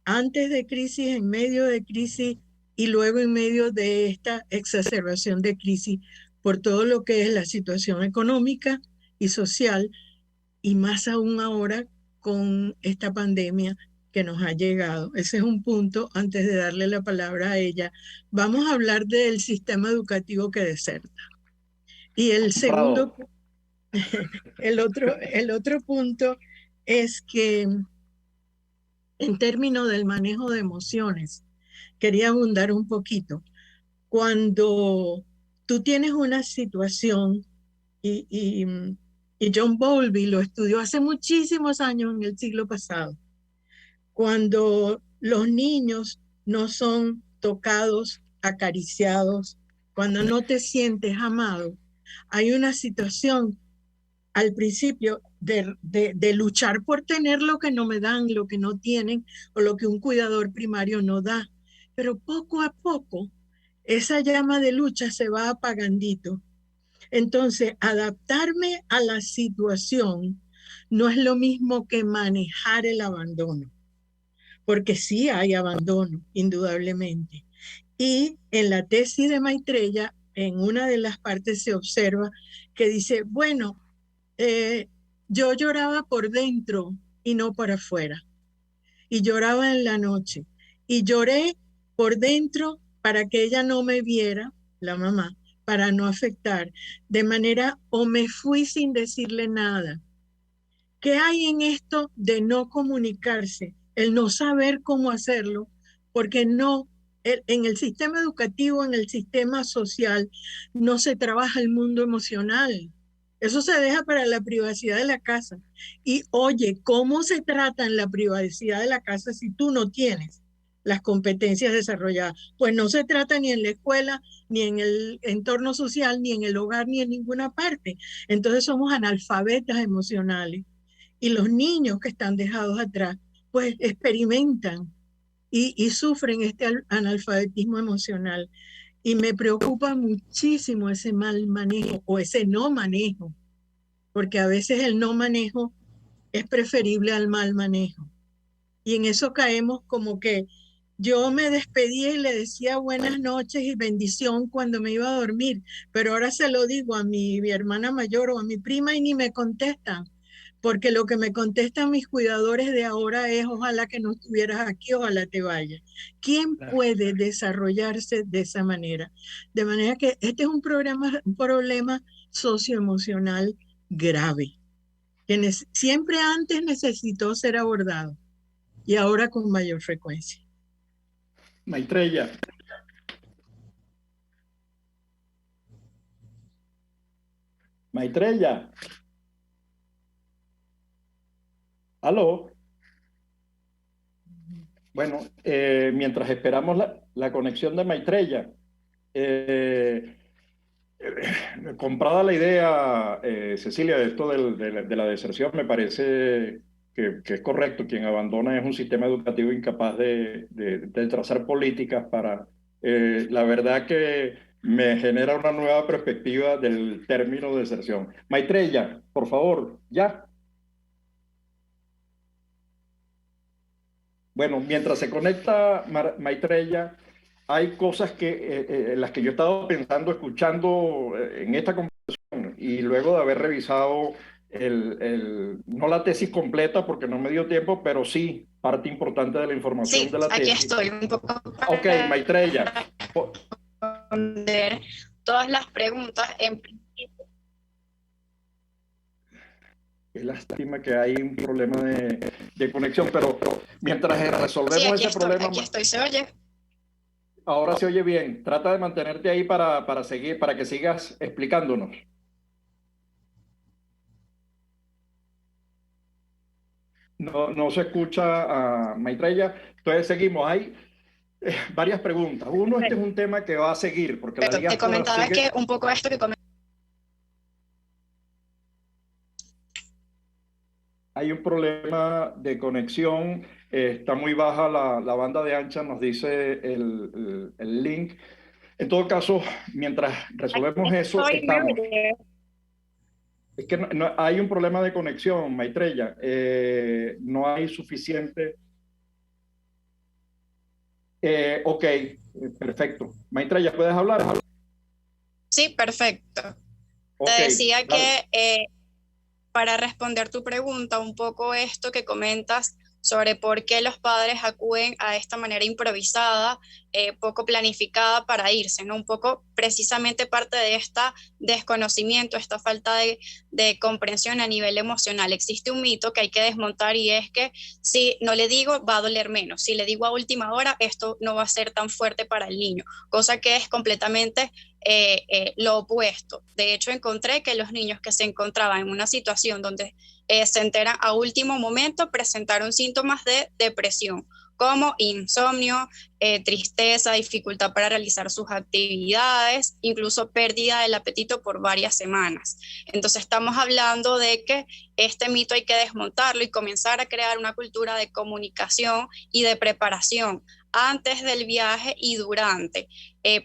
antes de crisis, en medio de crisis y luego en medio de esta exacerbación de crisis por todo lo que es la situación económica y social, y más aún ahora con esta pandemia que nos ha llegado. Ese es un punto antes de darle la palabra a ella. Vamos a hablar del sistema educativo que deserta. Y el segundo, el otro punto es que en términos del manejo de emociones, quería abundar un poquito. Cuando tú tienes una situación y John Bowlby lo estudió hace muchísimos años en el siglo pasado, cuando los niños no son tocados, acariciados, cuando no te sientes amado, hay una situación al principio de luchar por tener lo que no me dan, lo que no tienen o lo que un cuidador primario no da. Pero poco a poco esa llama de lucha se va apagandito. Entonces, adaptarme a la situación no es lo mismo que manejar el abandono, porque sí hay abandono, indudablemente. Y en la tesis de Maitreya, en una de las partes se observa que dice, bueno, yo lloraba por dentro y no por afuera. Y lloraba en la noche. Y lloré por dentro para que ella no me viera, la mamá, para no afectar. De manera, o me fui sin decirle nada. ¿Qué hay en esto de no comunicarse? El no saber cómo hacerlo, porque no, en el sistema educativo, en el sistema social, no se trabaja el mundo emocional. Eso se deja para la privacidad de la casa. Y oye, ¿cómo se trata en la privacidad de la casa si tú no tienes las competencias desarrolladas? Pues no se trata ni en la escuela, ni en el entorno social, ni en el hogar, ni en ninguna parte. Entonces somos analfabetas emocionales. Y los niños que están dejados atrás, pues experimentan y sufren este analfabetismo emocional. Y me preocupa muchísimo ese mal manejo o ese no manejo, porque a veces el no manejo es preferible al mal manejo. Y en eso caemos como que yo me despedía y le decía buenas noches y bendición cuando me iba a dormir, pero ahora se lo digo a mi hermana mayor o a mi prima y ni me contestan, porque lo que me contestan mis cuidadores de ahora es ojalá que no estuvieras aquí, ojalá te vayas. ¿Quién puede desarrollarse de esa manera? De manera que este es un problema socioemocional grave, que siempre antes necesitó ser abordado y ahora con mayor frecuencia. Maitreya. Maitreya. ¿Aló? Bueno, mientras esperamos la conexión de Maitreya, comprada la idea, Cecilia, de esto de la deserción, me parece que es correcto. Quien abandona es un sistema educativo incapaz de trazar políticas para... la verdad que me genera una nueva perspectiva del término deserción. Maitreya, por favor, ya. Bueno, mientras se conecta Maitreya, hay cosas en las que yo he estado pensando, escuchando en esta conversación y luego de haber revisado no la tesis completa porque no me dio tiempo, pero sí parte importante de la información de la tesis. Aquí estoy un poco para Ok, Maitreya. responder todas las preguntas en principio. Qué lástima que hay un problema de conexión, pero mientras resolvemos ese problema... Aquí estoy, ¿se oye? Ahora se oye bien. Trata de mantenerte ahí para seguir, para que sigas explicándonos. No se escucha a Maitreya. Entonces seguimos. Hay varias preguntas. Uno, este es un tema que va a seguir, porque Pero te comentaba que un poco esto que hay un problema de conexión, está muy baja la banda de ancha, nos dice el link. En todo caso, mientras resolvemos eso, Es que hay un problema de conexión, Maitreya. No hay suficiente. Ok, perfecto. Maitreya, ¿puedes hablar? Sí, perfecto. Okay, te decía dale. que para responder tu pregunta, un poco esto que comentas sobre por qué los padres acuden a esta manera improvisada, poco planificada para irse, ¿no? Un poco precisamente parte de este desconocimiento, esta falta de comprensión a nivel emocional. Existe un mito que hay que desmontar y es que si no le digo va a doler menos, si le digo a última hora esto no va a ser tan fuerte para el niño, cosa que es completamente lo opuesto. De hecho, encontré que los niños que se encontraban en una situación donde se enteran a último momento presentaron síntomas de depresión, como insomnio, tristeza, dificultad para realizar sus actividades, incluso pérdida del apetito por varias semanas. Entonces estamos hablando de que este mito hay que desmontarlo y comenzar a crear una cultura de comunicación y de preparación antes del viaje y durante,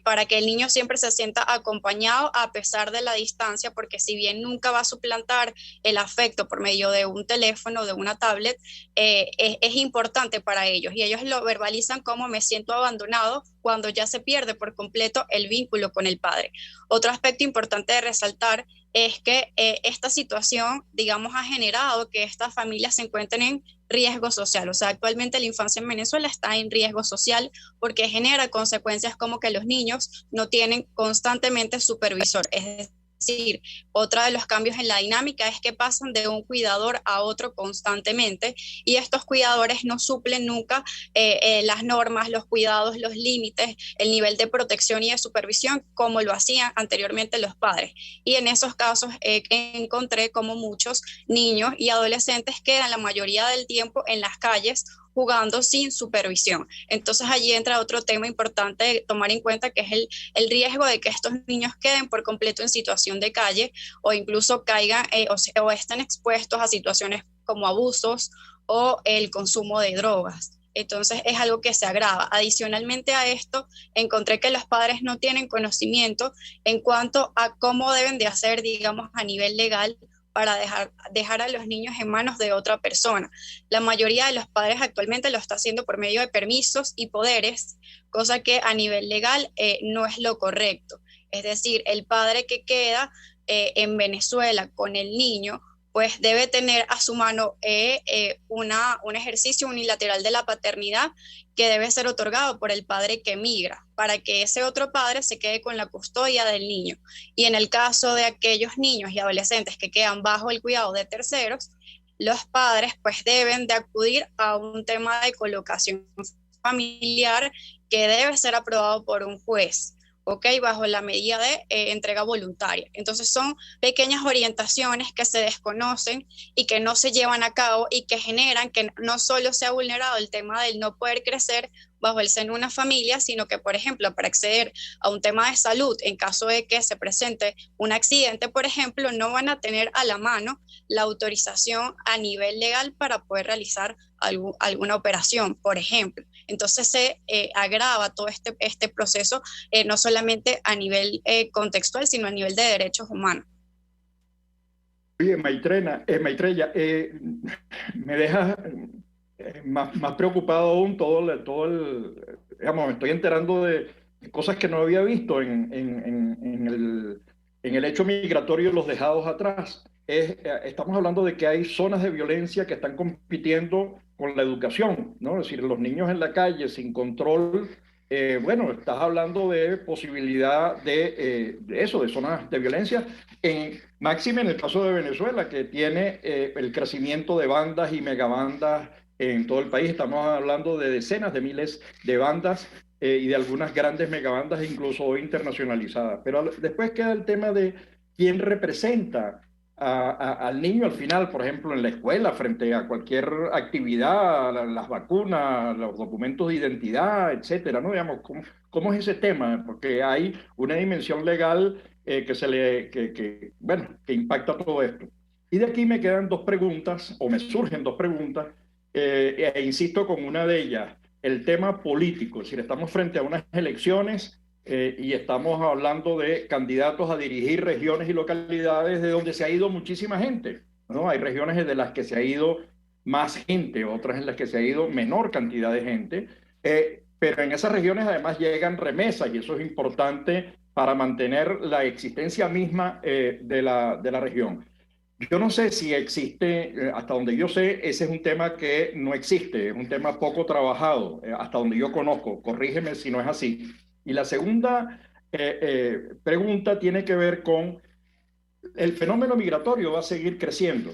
para que el niño siempre se sienta acompañado a pesar de la distancia, porque si bien nunca va a suplantar el afecto por medio de un teléfono, de una tablet, es importante para ellos y ellos lo verbalizan como me siento abandonado cuando ya se pierde por completo el vínculo con el padre. Otro aspecto importante de resaltar es que esta situación, digamos, ha generado que estas familias se encuentren en riesgo social. O sea, actualmente la infancia en Venezuela está en riesgo social porque genera consecuencias como que los niños no tienen constantemente supervisor. Es decir, otro de los cambios en la dinámica es que pasan de un cuidador a otro constantemente y estos cuidadores no suplen nunca las normas, los cuidados, los límites, el nivel de protección y de supervisión como lo hacían anteriormente los padres. Y en esos casos encontré como muchos niños y adolescentes quedan la mayoría del tiempo en las calles jugando sin supervisión. Entonces allí entra otro tema importante de tomar en cuenta, que es el riesgo de que estos niños queden por completo en situación de calle o incluso caigan o estén expuestos a situaciones como abusos o el consumo de drogas. Entonces es algo que se agrava. Adicionalmente a esto, encontré que los padres no tienen conocimiento en cuanto a cómo deben de hacer, digamos, a nivel legal para dejar a los niños en manos de otra persona. La mayoría de los padres actualmente lo está haciendo por medio de permisos y poderes, cosa que a nivel legal no es lo correcto. Es decir, el padre que queda en Venezuela con el niño, pues debe tener a su mano un ejercicio unilateral de la paternidad que debe ser otorgado por el padre que emigra, para que ese otro padre se quede con la custodia del niño. Y en el caso de aquellos niños y adolescentes que quedan bajo el cuidado de terceros, los padres pues deben de acudir a un tema de colocación familiar que debe ser aprobado por un juez. ¿Ok? Bajo la medida de entrega voluntaria. Entonces son pequeñas orientaciones que se desconocen y que no se llevan a cabo y que generan que no solo sea vulnerado el tema del no poder crecer bajo el seno de una familia, sino que, por ejemplo, para acceder a un tema de salud, en caso de que se presente un accidente, por ejemplo, no van a tener a la mano la autorización a nivel legal para poder realizar alguna operación, por ejemplo. Entonces se agrava todo este proceso, no solamente a nivel contextual, sino a nivel de derechos humanos. Oye, Maitreya, me deja más preocupado aún digamos, me estoy enterando de cosas que no había visto en el hecho migratorio de los dejados atrás. Estamos hablando de que hay zonas de violencia que están compitiendo con la educación, ¿no? Es decir, los niños en la calle sin control, bueno, estás hablando de posibilidad de eso, de zonas de violencia, máxime en el caso de Venezuela, que tiene el crecimiento de bandas y megabandas en todo el país. Estamos hablando de decenas de miles de bandas y de algunas grandes megabandas, incluso internacionalizadas. Pero después queda el tema de quién representa al niño al final, por ejemplo, en la escuela, frente a cualquier actividad, las vacunas, los documentos de identidad, etcétera, ¿no? Digamos, ¿cómo es ese tema? Porque hay una dimensión legal que impacta todo esto. Y de aquí me quedan dos preguntas, o me surgen dos preguntas, e insisto con una de ellas, el tema político, es decir, estamos frente a unas elecciones y estamos hablando de candidatos a dirigir regiones y localidades de donde se ha ido muchísima gente, ¿no? Hay regiones de las que se ha ido más gente, otras en las que se ha ido menor cantidad de gente, pero en esas regiones además llegan remesas y eso es importante para mantener la existencia misma de la región. Yo no sé si existe, hasta donde yo sé, ese es un tema que no existe, es un tema poco trabajado, hasta donde yo conozco. Corrígeme si no es así. Y la segunda pregunta tiene que ver con el fenómeno migratorio va a seguir creciendo.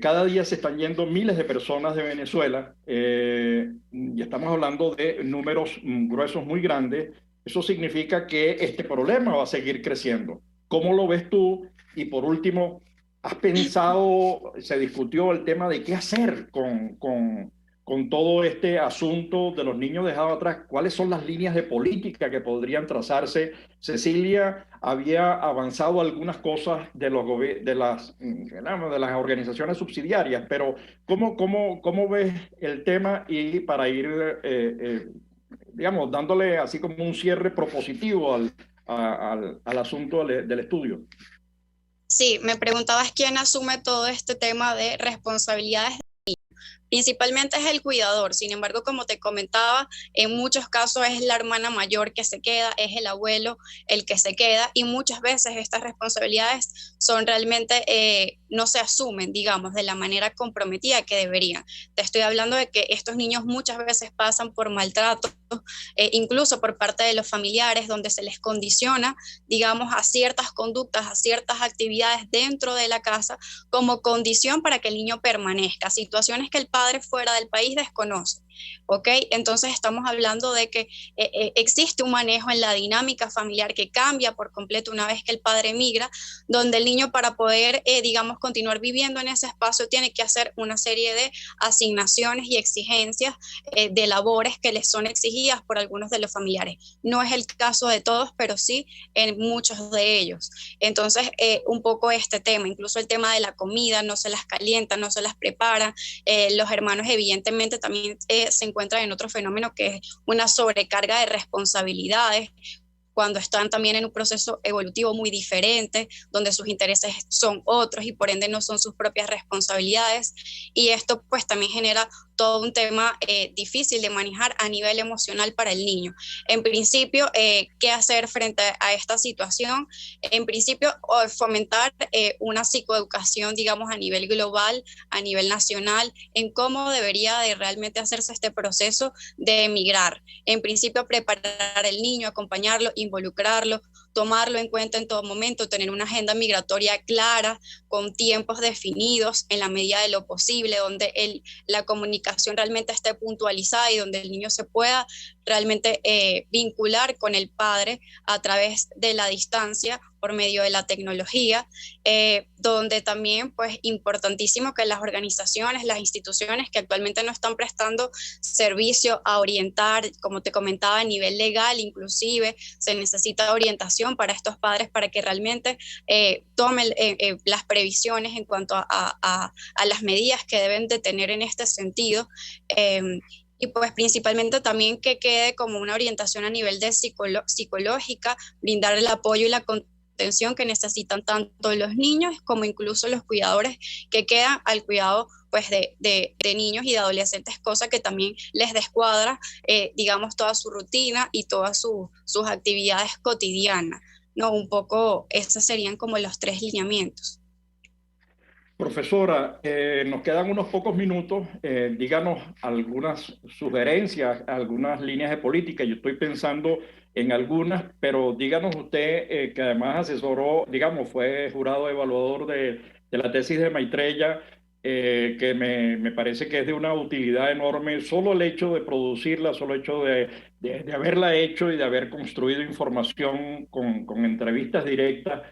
Cada día se están yendo miles de personas de Venezuela y estamos hablando de números gruesos muy grandes. Eso significa que este problema va a seguir creciendo. ¿Cómo lo ves tú? Y por último, ¿has pensado, se discutió el tema de qué hacer con todo este asunto de los niños dejados atrás? ¿Cuáles son las líneas de política que podrían trazarse? Cecilia había avanzado algunas cosas de las organizaciones subsidiarias, pero ¿cómo ves el tema? Y para ir, digamos, dándole así como un cierre propositivo al asunto del estudio. Sí, me preguntabas quién asume todo este tema de responsabilidades. Principalmente es el cuidador, sin embargo, como te comentaba, en muchos casos es la hermana mayor que se queda, es el abuelo el que se queda, y muchas veces estas responsabilidades son realmente, no se asumen, digamos, de la manera comprometida que deberían. Te estoy hablando de que estos niños muchas veces pasan por maltrato, incluso por parte de los familiares, donde se les condiciona, digamos, a ciertas conductas, a ciertas actividades dentro de la casa como condición para que el niño permanezca, situaciones que el padre fuera del país desconoce. ¿Ok? Entonces estamos hablando de que existe un manejo en la dinámica familiar que cambia por completo una vez que el padre migra, donde el niño, para poder, digamos, continuar viviendo en ese espacio, tiene que hacer una serie de asignaciones y exigencias de labores que les son exigidas por algunos de los familiares. No es el caso de todos, pero sí en muchos de ellos. Entonces, un poco este tema, incluso el tema de la comida, no se las calientan, no se las preparan. Los hermanos evidentemente también se encuentran en otro fenómeno que es una sobrecarga de responsabilidades, cuando están también en un proceso evolutivo muy diferente, donde sus intereses son otros y por ende no son sus propias responsabilidades. Y esto pues también genera todo un tema difícil de manejar a nivel emocional para el niño. En principio, ¿qué hacer frente a esta situación? En principio, fomentar una psicoeducación, digamos, a nivel global, a nivel nacional, en cómo debería de realmente hacerse este proceso de emigrar. En principio, preparar al niño, acompañarlo, involucrarlo, tomarlo en cuenta en todo momento, tener una agenda migratoria clara, con tiempos definidos en la medida de lo posible, donde la comunicación realmente esté puntualizada y donde el niño se pueda realmente vincular con el padre a través de la distancia por medio de la tecnología, donde también pues importantísimo que las organizaciones, las instituciones que actualmente no están prestando servicio a orientar, como te comentaba, a nivel legal inclusive, se necesita orientación para estos padres para que realmente tomen las previsiones en cuanto a las medidas que deben de tener en este sentido. Y pues principalmente también que quede como una orientación a nivel de psicológica, brindar el apoyo y la contención que necesitan tanto los niños como incluso los cuidadores que quedan al cuidado pues de niños y de adolescentes, cosa que también les descuadra, digamos, toda su rutina y todas sus actividades cotidianas, ¿no? Un poco esos serían como los 3 lineamientos. Profesora, nos quedan unos pocos minutos. Díganos algunas sugerencias, algunas líneas de política. Yo estoy pensando en algunas, pero díganos usted, que además asesoró, digamos, fue jurado evaluador de la tesis de Maitreya, que me parece que es de una utilidad enorme. Solo el hecho de producirla, solo el hecho de haberla hecho y de haber construido información con entrevistas directas,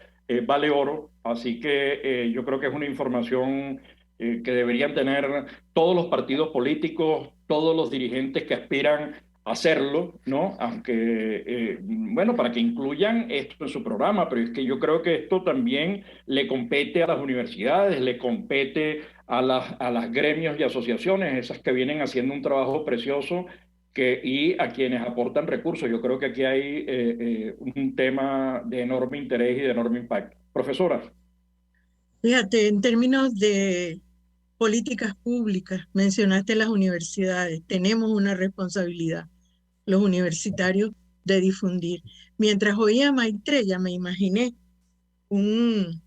vale oro, así que yo creo que es una información que deberían tener todos los partidos políticos, todos los dirigentes que aspiran a hacerlo, ¿no? Aunque, bueno, para que incluyan esto en su programa, pero es que yo creo que esto también le compete a las universidades, le compete a las gremios y asociaciones, esas que vienen haciendo un trabajo precioso y a quienes aportan recursos. Yo creo que aquí hay un tema de enorme interés y de enorme impacto. Profesora. Fíjate, en términos de políticas públicas, mencionaste las universidades, tenemos una responsabilidad, los universitarios, de difundir. Mientras oía a Maitreya, me imaginé un,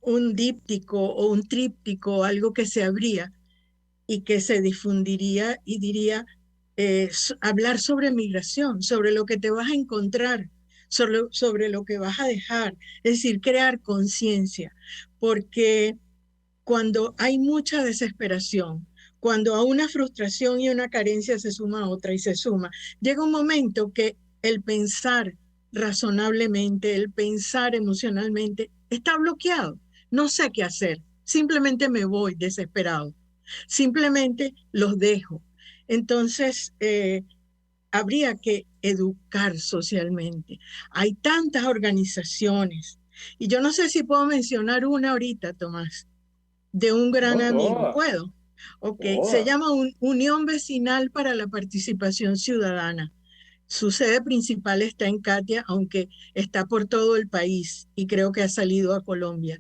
un díptico o un tríptico, algo que se abría y que se difundiría y diría, hablar sobre migración, sobre lo que te vas a encontrar, sobre lo que vas a dejar, es decir, crear conciencia, porque cuando hay mucha desesperación, cuando a una frustración y una carencia se suma otra y se suma, llega un momento que el pensar razonablemente, el pensar emocionalmente, está bloqueado. No sé qué hacer. Simplemente me voy desesperado. Simplemente los dejo. Entonces, habría que educar socialmente. Hay tantas organizaciones. Y yo no sé si puedo mencionar una ahorita, Tomás, de un gran No, amigo. todas, ¿Puedo? Ok, se todas. llama Unión Vecinal para la Participación Ciudadana. Su sede principal está en Catia, aunque está por todo el país y creo que ha salido a Colombia.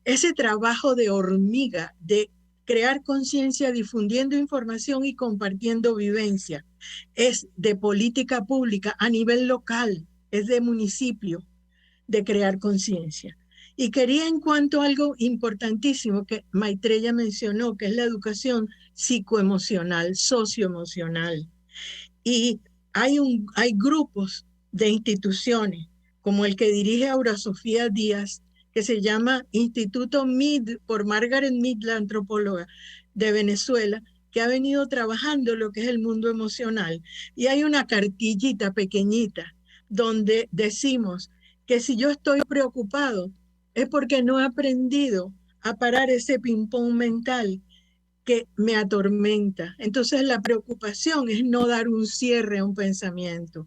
Ese trabajo de hormiga, de crear conciencia, difundiendo información y compartiendo vivencia, es de política pública a nivel local, es de municipio, de crear conciencia. Y quería en cuanto a algo importantísimo que Maitreya mencionó, que es la educación psicoemocional, socioemocional. Y hay grupos de instituciones, como el que dirige Aura Sofía Díaz, que se llama Instituto Mead, por Margaret Mead, la antropóloga de Venezuela, que ha venido trabajando lo que es el mundo emocional. Y hay una cartillita pequeñita donde decimos que si yo estoy preocupado es porque no he aprendido a parar ese ping-pong mental que me atormenta. Entonces la preocupación es no dar un cierre a un pensamiento,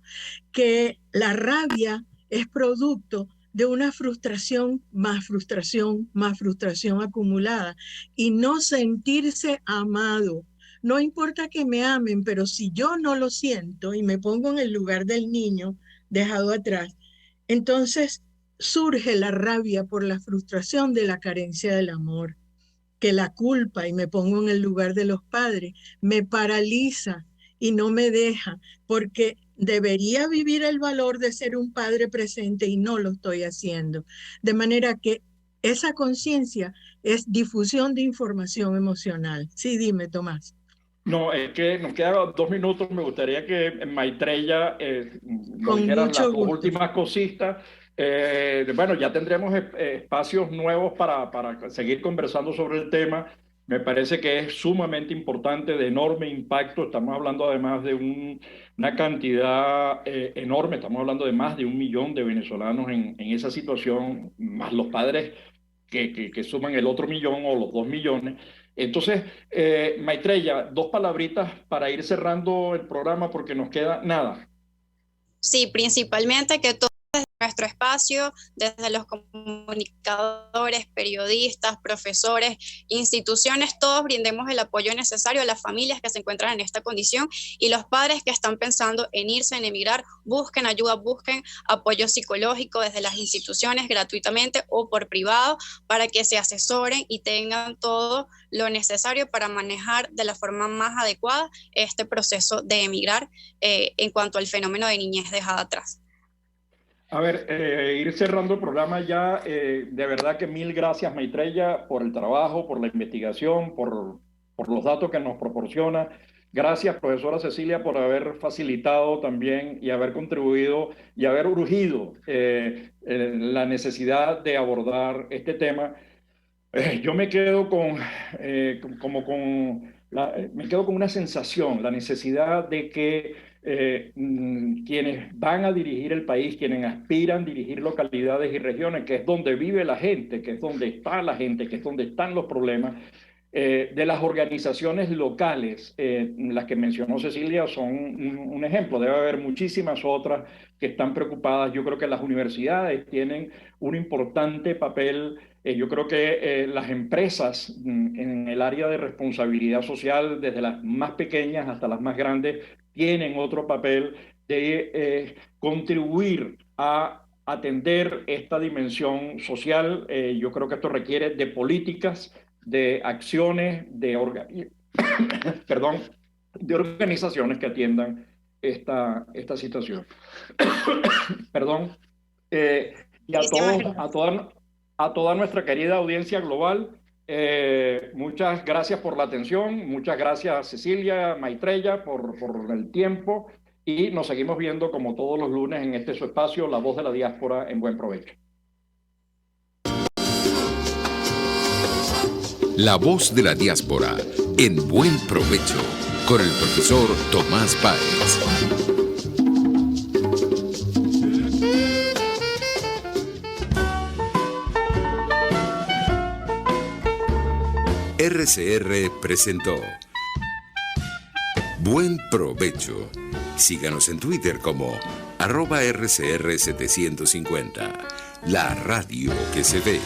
que la rabia es producto de una frustración más frustración más frustración acumulada y no sentirse amado. No importa que me amen, pero si yo no lo siento y me pongo en el lugar del niño dejado atrás, entonces surge la rabia por la frustración de la carencia del amor, que la culpa, y me pongo en el lugar de los padres, me paraliza y no me deja, porque debería vivir el valor de ser un padre presente y no lo estoy haciendo. De manera que esa conciencia es difusión de información emocional. Sí, dime, Tomás. No, es que nos quedan 2 minutos. Me gustaría que Maitreya nos Con dijeras las mucho dos gusto. últimas cositas. Bueno, ya tendremos espacios nuevos para seguir conversando sobre el tema. Me parece que es sumamente importante, de enorme impacto. Estamos hablando además de una cantidad enorme. Estamos hablando de más de 1 millón de venezolanos en esa situación, más los padres que suman el otro millón o los 2 millones. Entonces, Maitreya, 2 palabritas para ir cerrando el programa porque nos queda nada. Sí, principalmente que todo nuestro espacio, desde los comunicadores, periodistas, profesores, instituciones, todos brindemos el apoyo necesario a las familias que se encuentran en esta condición y los padres que están pensando en irse, en emigrar, busquen ayuda, busquen apoyo psicológico desde las instituciones gratuitamente o por privado para que se asesoren y tengan todo lo necesario para manejar de la forma más adecuada este proceso de emigrar en cuanto al fenómeno de niñez dejada atrás. A ver, ir cerrando el programa ya. De verdad que mil gracias, Maitreya, por el trabajo, por la investigación, por los datos que nos proporciona. Gracias, profesora Cecilia, por haber facilitado también y haber contribuido y haber urgido la necesidad de abordar este tema. Yo me quedo me quedo con una sensación, la necesidad de que quienes van a dirigir el país, quienes aspiran a dirigir localidades y regiones, que es donde vive la gente, que es donde está la gente, que es donde están los problemas, de las organizaciones locales, las que mencionó Cecilia son un ejemplo. Debe haber muchísimas otras que están preocupadas. Yo creo que las universidades tienen un importante papel. Yo creo que las empresas en el área de responsabilidad social, desde las más pequeñas hasta las más grandes, tienen otro papel de contribuir a atender esta dimensión social. Yo creo que esto requiere de políticas, de acciones, de organizaciones que atiendan esta situación. Perdón. Y a toda nuestra querida audiencia global, muchas gracias por la atención, muchas gracias Cecilia, Maitreya, por el tiempo, y nos seguimos viendo como todos los lunes en este su espacio, La Voz de la Diáspora, en buen provecho. La Voz de la Diáspora, en buen provecho, con el profesor Tomás Páez. RCR presentó Buen Provecho. Síganos en Twitter como @RCR750, la radio que se ve.